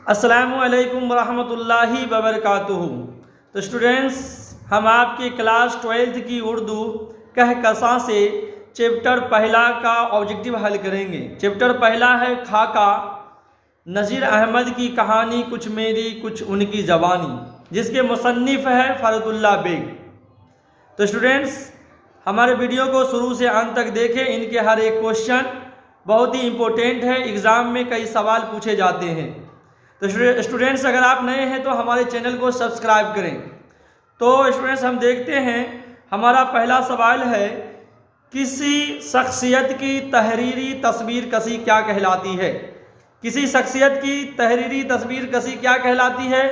अस्सलामुअलैकुम वरहमतुल्लाहि वबरकातुहू। तो स्टूडेंट्स, हम आपकी क्लास 12th की उर्दू कहकशां से चैप्टर पहला का ऑब्जेक्टिव हल करेंगे। चैप्टर पहला है खाका, नज़ीर अहमद की कहानी कुछ मेरी कुछ उनकी ज़बानी, जिसके मुसन्निफ़ है फ़रदुल्लाह बेग। तो स्टूडेंट्स, हमारे वीडियो को शुरू से अंत तक देखें। इनके हर एक क्वेश्चन बहुत ही इम्पोर्टेंट है, एग्ज़ाम में कई सवाल पूछे जाते हैं। तो स्टूडेंट्स, अगर आप नए हैं तो हमारे चैनल को सब्सक्राइब करें। तो स्टूडेंट्स, हम देखते हैं, हमारा पहला सवाल है, किसी शख्सियत की तहरीरी तस्वीर कशी क्या कहलाती है? किसी शख्सियत की तहरीरी तस्वीर कशी क्या कहलाती है?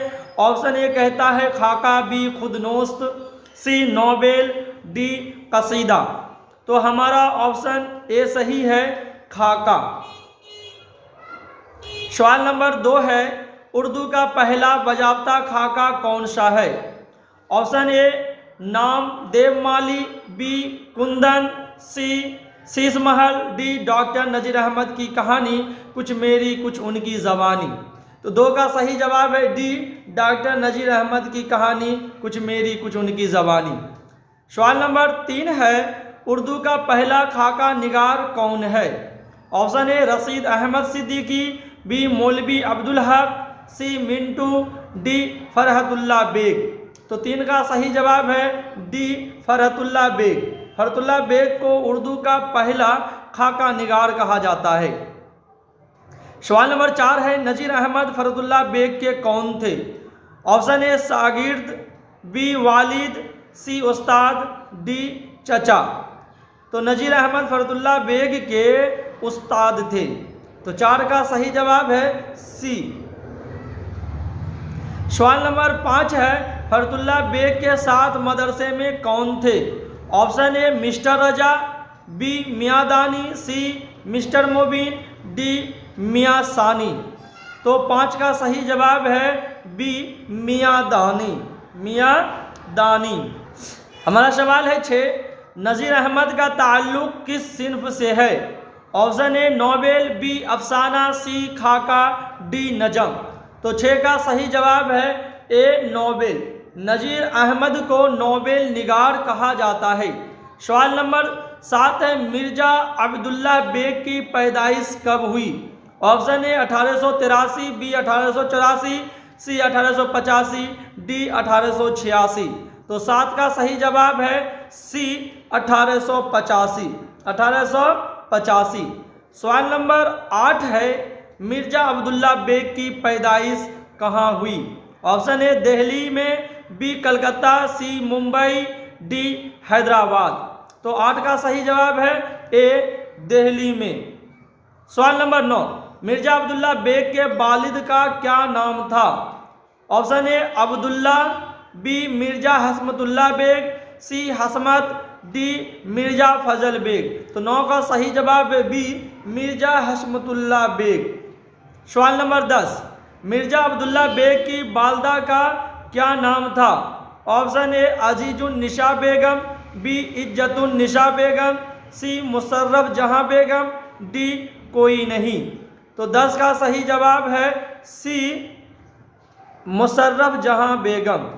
ऑप्शन ए कहता है खाका, बी खुदनोस्त, सी नोबेल, डी कसीदा। तो हमारा ऑप्शन ए सही है, खाका। सवाल नंबर 2 है, उर्दू का पहला बजावता खाका कौन सा है? ऑप्शन ए नाम देवमाली, बी कुंदन, सी शीश महल, डी डॉक्टर नज़ीर अहमद की कहानी कुछ मेरी कुछ उनकी ज़बानी। तो 2 का सही जवाब है डी डॉक्टर नज़ीर अहमद की कहानी कुछ मेरी कुछ उनकी ज़बानी। सवाल नंबर 3 है, उर्दू का पहला खाका निगार कौन है? Option A Rashid Ahmad Siddiqui, B Maulvi Abdul Haq, C Mintu, D Farhatullah Beg. तो 3 का सही जवाब है डी फरहतुल्लाह बेग। फरहतुल्लाह बेग को उर्दू का पहला खाका निगार कहा जाता है। सवाल नंबर 4 है, नज़ीर अहमद फरहतुल्लाह बेग के कौन थे? ऑप्शन ए शागिर्द, बी वालिद, सी उस्ताद, डी चचा। तो नज़ीर अहमद फरहतुल्लाह बेग के उस्ताद थे। तो 4 का सही जवाब है सी। सवाल नंबर 5 है, फरहतुल्लाह बेग के साथ मदरसे में कौन थे? Option A mister Raza, B Miyan Dani, C mister Mubeen, D मियाँ सानी। तो 5 का सही जवाब है बी मियाँ दानी, मियाँ दानी। हमारा सवाल है 6, नज़ीर अहमद का ताल्लुक़ किस सिन्फ से है? ऑप्शन ए नोबेल, बी अफसाना, सी खाका, डी नजम। तो 6 का सही जवाब है ए नोबेल। नज़ीर अहमद को नोबेल निगार कहा जाता है। सवाल नंबर 7 है, मिर्ज़ा अब्दुल्ला बेग की पैदाइश कब हुई? Option A 1883, B 1884, C 1885, D 1886। तो 7 का सही जवाब है सी 1885, 1885। सवाल नंबर 8 है, मिर्ज़ा अब्दुल्ला बेग की पैदाइश कहाँ हुई? ऑप्शन ए दिल्ली में, बी कलकत्ता, सी मुंबई, डी हैदराबाद। तो 8 का सही जवाब है ए दिल्ली में। सवाल नंबर 9, मिर्ज़ा अब्दुल्ला बेग के वालिद का क्या नाम था? Option A Abdullah, B Mirza Hashmatullah Beg, C Hashmat, D Mirza Fazal Beg. तो 9 का सही जवाब है बी मिर्ज़ा हसमतुल्ला बेग। सवाल नंबर 10, मिर्ज़ा अब्दुल्ला बेग की वालदा का क्या नाम था? Option A Azizun Nisa Begum, B Izzatun Nisa Begum, C Musharraf Jahan Begum, D कोई नहीं। तो 10 का सही जवाब है सी मुशर्रफ जहां बेगम।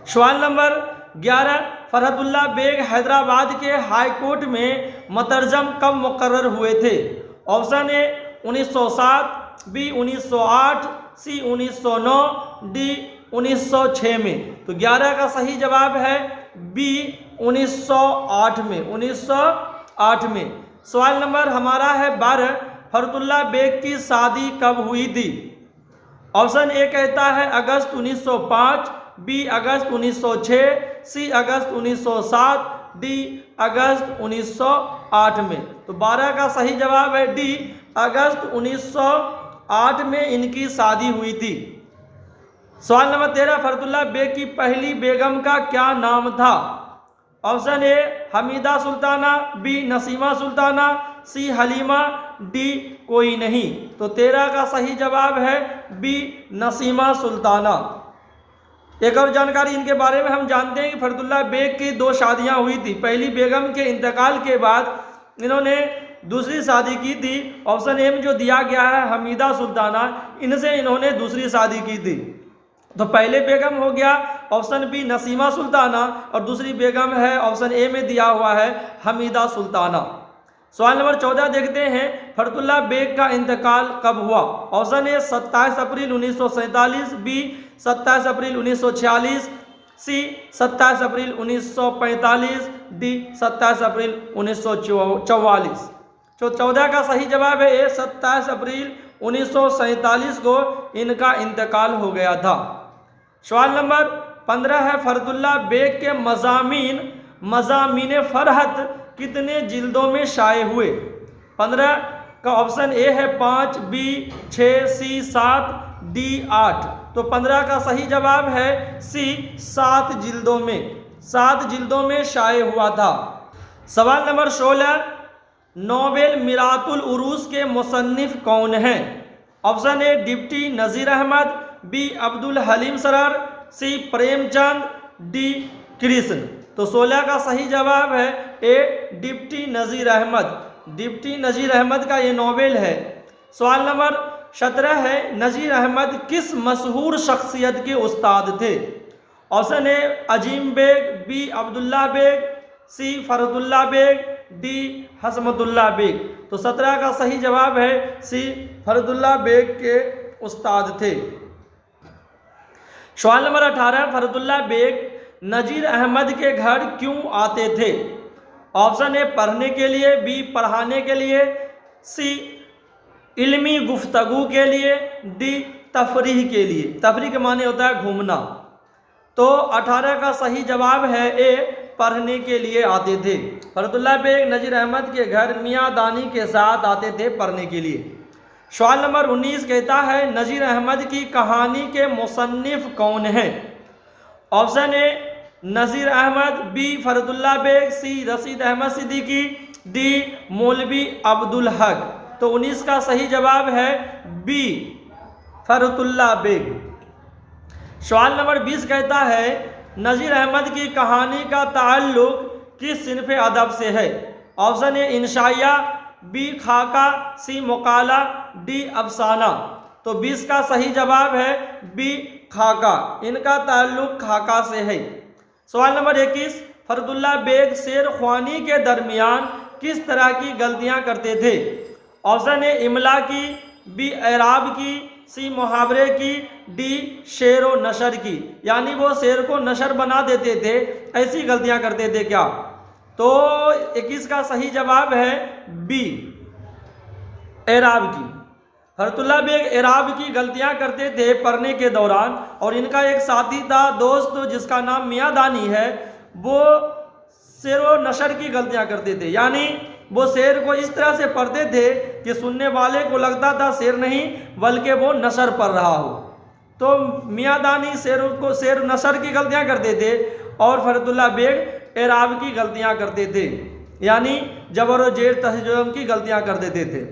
सवाल नंबर 11, फरहतुल्लाह बेग हैदराबाद के हाई कोर्ट में मुतरजम कब मुकर्रर हुए थे? Option A 1907, B 1908, C 1909, D 1906 में। तो 11 का सही जवाब है बी 1908 में, 1908 में। सवाल नंबर हमारा है 12, फरहतुल्लाह बेग की शादी कब हुई थी? ऑप्शन ए कहता है अगस्त 1905, बी अगस्त 1906, सी अगस्त 1907, डी अगस्त 1908 में। तो 12 का सही जवाब है डी अगस्त 1908 में इनकी शादी हुई थी। सवाल नंबर 13, फरहतुल्लाह बेग की पहली बेगम का क्या नाम था? Option A Hamida Sultana, B Nasima Sultana, C Halima, D कोई नहीं। तो 13 का सही जवाब है बी नसीमा सुल्ताना। एक और जानकारी इनके बारे में हम जानते हैं कि फरहतुल्लाह बेग की 2 शादियां हुई थी। पहली बेगम के इंतकाल के बाद इन्होंने दूसरी शादी की थी। ऑप्शन ए में जो दिया गया है हमीदा सुल्ताना, इनसे इन्होंने दूसरी शादी की थी। तो पहले बेगम हो गया ऑप्शन बी नसीमा सुल्ताना, और दूसरी बेगम है ऑप्शन ए में दिया हुआ है हमीदा सुल्ताना। सवाल नंबर 14 देखते हैं, फरतुल्ला बेग का इंतकाल कब हुआ? Option A 27 April 1947, B 27 April 1946, C 27 April 1945, D 27 April 1944। तो 14 का सही जवाब है ए 27 अप्रैल 1947 को इनका इंतकाल हो गया था। सवाल नंबर 15 है, फरतुल्ला बेग के मज़ामीन फरहत कितने जिल्दों में शाये हुए? 15 का ऑप्शन ए है 5, बी 6, सी 7, डी 8। तो 15 का सही जवाब है सी 7 जिल्दों में, 7 जिल्दों में शाये हुआ था। सवाल नंबर 16, नोबेल मिरातुल उरूस के मुसन्निफ कौन हैं? Option A deputy Nazir Ahmad, B Abdul Halim Sharar, C Premchand, D Krishna. तो 16 का सही जवाब है ए डिप्टी नज़ीर अहमद। डिप्टी नज़ीर अहमद का ये नोबेल है। सवाल नंबर 17 है, नज़ीर अहमद किस मशहूर शख्सियत के उस्ताद थे? Option A Azim Beg, B Abdullah Beg, C Farhatullah Beg, D Hashmatullah Beg. तो 17 का सही जवाब है सी फरतुल्ला बेग के उस्ताद थे। सवाल नंबर 18, फरतुल्ला बेग नज़ीर अहमद के घर क्यों आते थे? ऑप्शन ए पढ़ने के लिए, बी पढ़ाने के लिए, सी इल्मी गुफ्तगू के लिए, डी तफरीह के लिए। तफरीह के माने होता है घूमना। तो 18 का सही जवाब है ए पढ़ने के लिए आते थे। फरतुल्ला बेग नज़ीर अहमद के घर मियाँ दानी के साथ आते थे पढ़ने के लिए। सवाल नंबर 19 कहता है, नज़ीर अहमद की कहानी के मुसन्निफ कौन हैं? Option A Nazir Ahmad, B Farhatullah Beg, C Rashid Ahmad Siddiqui, D Maulvi Abdul Haq. तो 19 का सही जवाब है बी फरतुल्ला बेग। सवाल नंबर 20 कहता है, नज़ीर अहमद की कहानी का ताल्लुक किस सिन्फ़ अदब से है? ऑप्शन ए इंशाइया, बी खाका, सी मुकाला, डी अफसाना। तो 20 का सही जवाब है बी खाका। इनका ताल्लुक खाका से है। सवाल नंबर 21, फरतुल्ला बेग शेर ख्वानी के दरमियान किस तरह की गलतियां करते थे? ऑप्शन ए इमला की, बी एराब की, सी मुहावरे की, डी शेर व नशर की। यानी वो शेर को नशर बना देते थे, ऐसी गलतियां करते थे क्या? तो 21 का सही जवाब है बी एराब की। फरतुल्ला बेग एराब की गलतियां करते थे पढ़ने के दौरान, और इनका एक साथी था दोस्त जिसका नाम मियाँ दानी है, वो शेर व नशर की गलतियां करते थे। यानी वो शेर को इस तरह से पढ़ते थे कि सुनने वाले को लगता था शेर नहीं बल्कि वो नशर पढ़ रहा हो। तो मियाँ दानी शेर नशर की गलतियां करते थे और फरतुल्ला बेग एराब की गलतियां करते थे, यानी जबर व जेर तहजुम की गलतियां कर देते थे।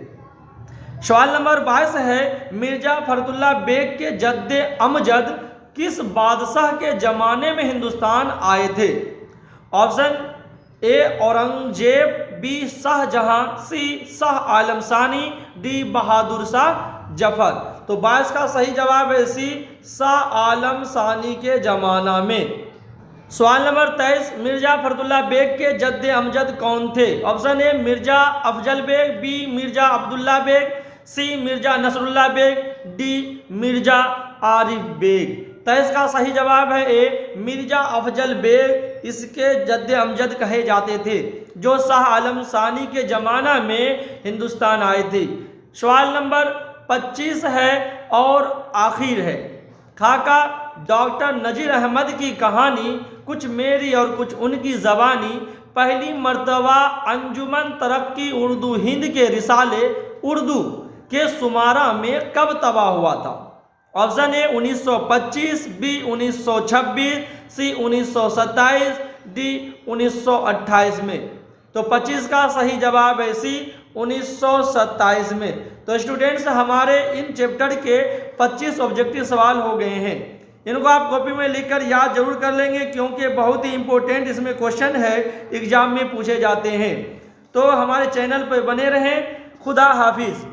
सवाल नंबर 22 है, मिर्जा फरतुल्ला बेग के जद्दे अमजद किस बादशाह के ज़माने में हिंदुस्तान आए थे? Option A Aurangzeb, B Shahjahan, C Shah Alam Sani, D Bahadur Shah Zafar. तो 22 का सही जवाब है सी शाह आलम सानी के ज़माना में। सवाल नंबर 23, मिर्जा फरतुल्ला बेग के जद्दे अमजद कौन थे? Option A Mirza Afzal Beg, B Mirza Abdullah Beg, C Mirza Nasrullah Beg, D Mirza Arif Beg. 23 का सही जवाब है ए मिर्जा अफजल बेग इसके जद्दे अमजद कहे जाते थे, जो शाह आलम सानी के ज़माना में हिंदुस्तान आए थे। सवाल नंबर 25 है और आखिर है, खाका डॉक्टर नज़ीर अहमद की कहानी कुछ मेरी और कुछ उनकी ज़बानी पहली मर्तबा अंजुमन तरक्की उर्दू हिंद के रिसाले उर्दू के शुमारा में कब तबाह हुआ था? Option A 1925, B 1926, C 1927, D 1928 में। तो 25 का सही जवाब है सी 1927 में। तो स्टूडेंट्स हमारे इन चैप्टर के 25 ऑब्जेक्टिव सवाल हो गए हैं। इनको आप कॉपी में लिखकर याद जरूर कर लेंगे क्योंकि बहुत ही इंपॉर्टेंट इसमें क्वेश्चन है, एग्जाम में पूछे जाते हैं। तो हमारे चैनल पर बने रहें। खुदा हाफिज़।